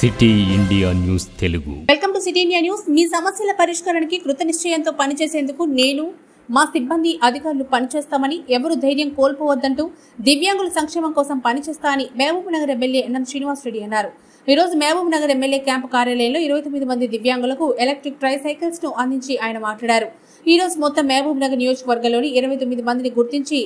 City India news Telugu. Welcome to city India news. మీ సమస్యల పరిష్కారానికి కృత నిశ్చయంతో పనిచేసేందుకు నేను మా సిబ్బంది అధికారులు పనిచేస్తామని, ఎవరు ధైర్యం కోల్పోవద్దంటూ దివ్యాంగుల సంక్షేమం కోసం పనిచేస్తా అని మహబూబ్ నగర్ ఎమ్మెల్యే ఎన్ఎం శ్రీనివాస్ రెడ్డి అన్నారు. ఈ రోజు మహబూబ్ నగర్ ఎమ్మెల్యే క్యాంపు కార్యాలయంలో 29 మంది దివ్యాంగులకు ఎలక్ట్రిక్ ట్రై సైకిల్స్ ను అందించి ఆయన మాట్లాడారు. ఈ రోజు మొత్తం మహబూబ్ నగర్ నియోజకవర్గంలోని 29 మందిని గుర్తించి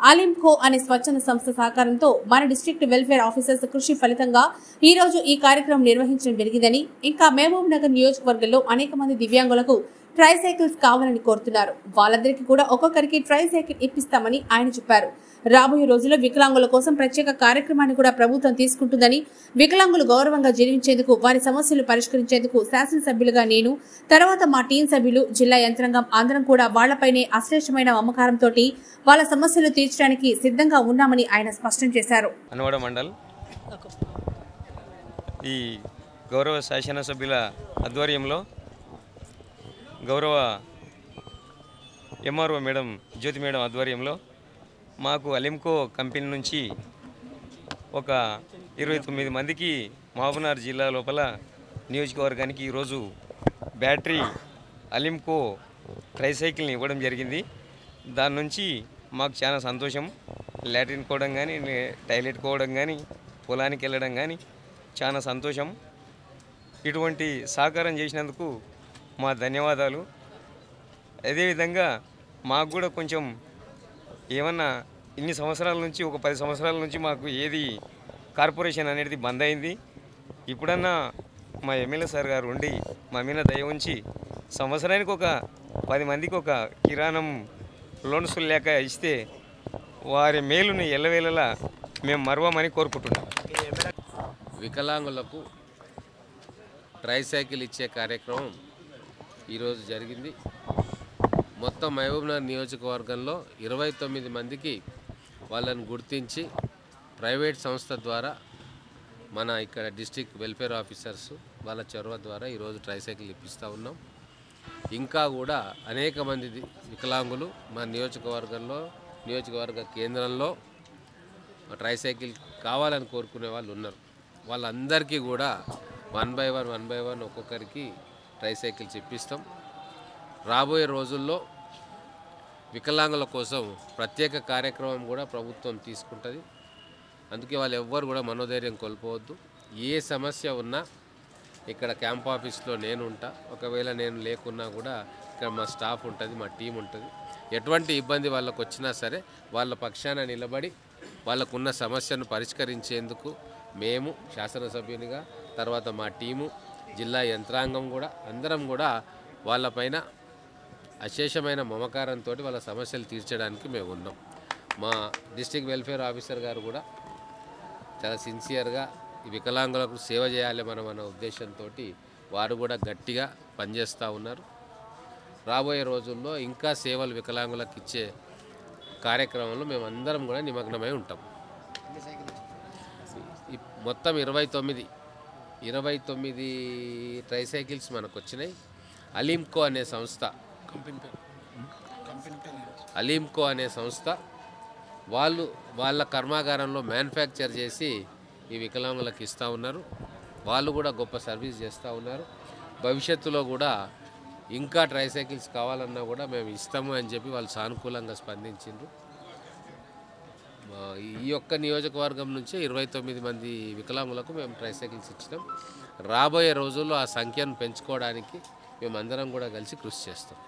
అలింకో అనే స్వచ్ఛంద సంస్థ సహకారంతో మన డిస్ట్రిక్ట్ వెల్ఫేర్ ఆఫీసర్స్ కృషి ఫలితంగా ఈ రోజు ఈ కార్యక్రమం నిర్వహించడం జరిగిందని, ఇంకా మహబూబ్ నగర్ నియోజకవర్గంలో అనేక మంది దివ్యాంగులకు ట్రై సైకిల్స్ కావాలని కోరుతున్నారు. వాళ్ళందరికీ కూడా ఒక్కొక్కరికి ట్రై సైకిల్ ఇప్పిస్తామని ఆయన చెప్పారు. రాబోయే రోజుల్లో వికలాంగుల కోసం ప్రత్యేక కార్యక్రమాన్ని కూడా ప్రభుత్వం తీసుకుంటుందని, వికలాంగులు గౌరవంగా జీవించేందుకు, వారి సమస్యలు పరిష్కరించేందుకు శాసనసభ్యులుగా నేను, తర్వాత మా టీం సభ్యులు, జిల్లా యంత్రాంగం అందరం కూడా వాళ్లపైనే అశ్లేషమైన మమకారంతో వాళ్ళ సమస్యలు తీర్చడానికి సిద్ధంగా ఉన్నామని ఆయన స్పష్టం చేశారు. అనవాడ మండల్ ఈ గౌరవ శాసనసభ్యుల ఆధ్వర్యంలో గౌరవ ఎంఆర్ఓ మేడం జ్యోతి మేడం ఆధ్వర్యంలో మాకు అలింకో కంపెనీ నుంచి ఒక 29 మందికి మహబూబ్నగర్ జిల్లా లోపల నియోజకవర్గానికి ఈరోజు బ్యాటరీ అలింకో ట్రైసైకిల్ని ఇవ్వడం జరిగింది. దాని నుంచి మాకు చాలా సంతోషం. లాట్రిన్ పోవడం కానీ, టాయిలెట్ పోవడం కానీ, పొలానికి వెళ్ళడం కానీ చాలా సంతోషం. ఇటువంటి సహకారం చేసినందుకు మా ధన్యవాదాలు. అదేవిధంగా మాకు కూడా కొంచెం ఏమన్నా ఇన్ని సంవత్సరాల నుంచి, ఒక 10 సంవత్సరాల నుంచి మాకు ఏది కార్పొరేషన్ అనేది బంద్ అయింది. ఇప్పుడన్నా మా ఎమ్మెల్యే సార్ గారు ఉండి మా మీద దయ ఉంచి సంవత్సరానికి ఒక 10 మందికి ఒక కిరాణం లోన్స్ లేక ఇస్తే వారి మేలుని ఎల్లవేళలా మేము మరవమని కోరుకుంటున్నాం. వికలాంగులకు ట్రైసైకిల్ ఇచ్చే కార్యక్రమం ఈరోజు జరిగింది. మొత్తం మహబూబ్నగర్ నియోజకవర్గంలో 29 మందికి వాళ్ళని గుర్తించి ప్రైవేట్ సంస్థ ద్వారా మన ఇక్కడ డిస్ట్రిక్ట్ వెల్ఫేర్ ఆఫీసర్స్ వాళ్ళ చొరవ ద్వారా ఈరోజు ట్రైసైకిల్ ఇప్పిస్తూ ఉన్నాం. ఇంకా కూడా అనేక మంది వికలాంగులు మన నియోజకవర్గ కేంద్రంలో ట్రైసైకిల్ కావాలని కోరుకునే వాళ్ళు ఉన్నారు. వాళ్ళందరికీ కూడా 1 by 1 ఒక్కొక్కరికి ట్రైసైకిల్స్ ఇప్పిస్తాం. రాబోయే రోజుల్లో వికలాంగుల కోసం ప్రత్యేక కార్యక్రమం కూడా ప్రభుత్వం తీసుకుంటుంది. అందుకే వాళ్ళు ఎవ్వరు కూడా మనోధైర్యం కోల్పోవద్దు. ఏ సమస్య ఉన్నా ఇక్కడ క్యాంప్ ఆఫీస్లో నేను ఉంటా. ఒకవేళ నేను లేకున్నా కూడా ఇక్కడ మా స్టాఫ్ ఉంటుంది, మా టీం ఉంటుంది. ఎటువంటి ఇబ్బంది వాళ్ళకు వచ్చినా సరే వాళ్ళ పక్షాన నిలబడి వాళ్ళకున్న సమస్యను పరిష్కరించేందుకు మేము శాసనసభ్యునిగా, తర్వాత మా టీము, జిల్లా యంత్రాంగం కూడా అందరం కూడా వాళ్ళపైన అశేషమైన మమకారంతో వాళ్ళ సమస్యలు తీర్చడానికి మేము ఉన్నాం. మా డిస్ట్రిక్ట్ వెల్ఫేర్ ఆఫీసర్ గారు కూడా చాలా సిన్సియర్గా ఈ వికలాంగులకు సేవ చేయాలి మనం అన్న ఉద్దేశంతో వారు కూడా గట్టిగా పనిచేస్తూ ఉన్నారు. రాబోయే రోజుల్లో ఇంకా సేవలు వికలాంగులకు ఇచ్చే కార్యక్రమంలో మేము అందరం కూడా నిమగ్నమై ఉంటాం. మొత్తం 29 ట్రైసైకిల్స్ మనకు వచ్చినాయి. అలింకో అనే సంస్థ వాళ్ళు వాళ్ళ కర్మాగారంలో మ్యానుఫ్యాక్చర్ చేసి ఈ వికలాంగులకు ఇస్తూ ఉన్నారు. వాళ్ళు కూడా గొప్ప సర్వీస్ చేస్తూ ఉన్నారు. భవిష్యత్తులో కూడా ఇంకా ట్రైసైకిల్స్ కావాలన్నా కూడా మేము ఇస్తాము అని చెప్పి వాళ్ళు సానుకూలంగా స్పందించారు. ఈ యొక్క నియోజకవర్గం నుంచి 29 మంది వికలాంగులకు మేము ట్రైసైకిల్స్ ఇచ్చినాం. రాబోయే రోజుల్లో ఆ సంఖ్యను పెంచుకోవడానికి మేమందరం కూడా కలిసి కృషి చేస్తాం.